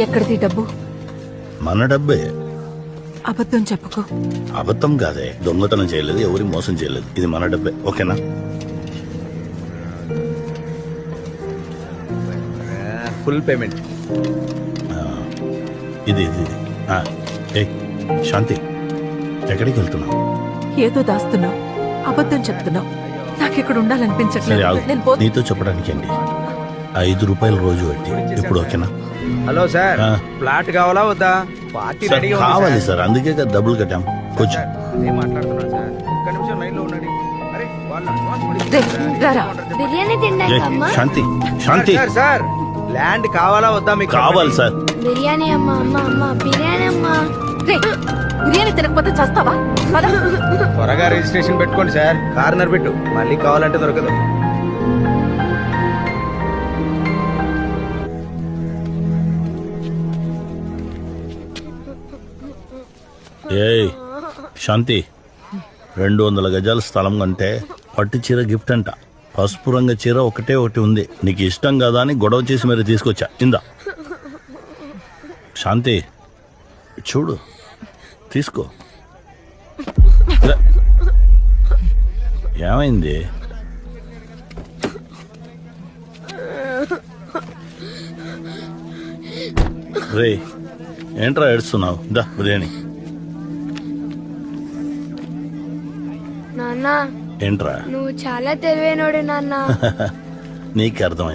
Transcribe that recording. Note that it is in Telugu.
ఎక్కడిది డబ్బు? మన డబ్బే. అబద్ధం చెప్పుకో. అబద్ధం కాదే, దొంగతనం చేయలేదు, ఎవరి మోసం చేయలేదు. ఇది మన డబ్బే, ఓకేనా? Full payment. ఇది ఇది ఇది. ఏయ్ శాంతి, ఎక్కడికి వెళ్తున్నావు? ఏదో దాస్తున్నావు, అబద్ధం చెప్తున్నావు. నాకిక్కడ సరే ఉండాలనిపించట్లేదు. ఆగు. నేను పోతే నీతో చెప్పడానికి అండి, 5 రూపాయలు రోజు వడ్డీ. ఇప్పుడు ఓకేనా? హలో సార్, ఆ. ఫ్లాట్ కావాలా వద్దా? పార్టీ సార్ రెడీగా ఉంది కావాలి సార్. సార్, అందుకే కదా డబ్బులు కట్టాం. కొంచెం అదే మాట్లాడుతున్నాను సార్. ఒక్క నిమిషం లైన్ లో ఉండండి. అరే, వాళ్ళు advance కూడా రేయ్, ఇచ్చారు సార్. రారా. బిర్యానీ ఏయ్, తినడానికి అమ్మా. శాంతి శాంతి సార్, సార్, ల్యాండ్ కావాలా వద్దా మీకు? కావాలి సార్. బిర్యానీ అమ్మా, అమ్మా, అమ్మా, బిర్యానీ అమ్మా. రేయ్, బిర్యానీ తినకపోతే చేస్తావా? త్వరగా రిజిస్ట్రేషన్ పెట్టుకోండి సార్. కార్నర్ పెట్టు, మళ్ళీ కావాలంటే దొరకదు. ఏయ్ శాంతి, 200 గజాల స్థలం కంటే పట్టు చీర గిఫ్ట్ అంట. పసుపు రంగు చీర ఒకటే ఒకటి ఉంది, నీకు ఇష్టం కదా అని గొడవ చేసి మరి తీసుకొచ్చా. ఇందా శాంతి, చూడు, తీసుకో. లే. ఏమైంది? రే, ఏంట్రా ఏడుస్తున్నావు? దా బిర్యానీ. నాన్న, ఏంట్రా నువ్వు చాలా తెలివైనోడు నాన్న. నీకు అర్థమైంది.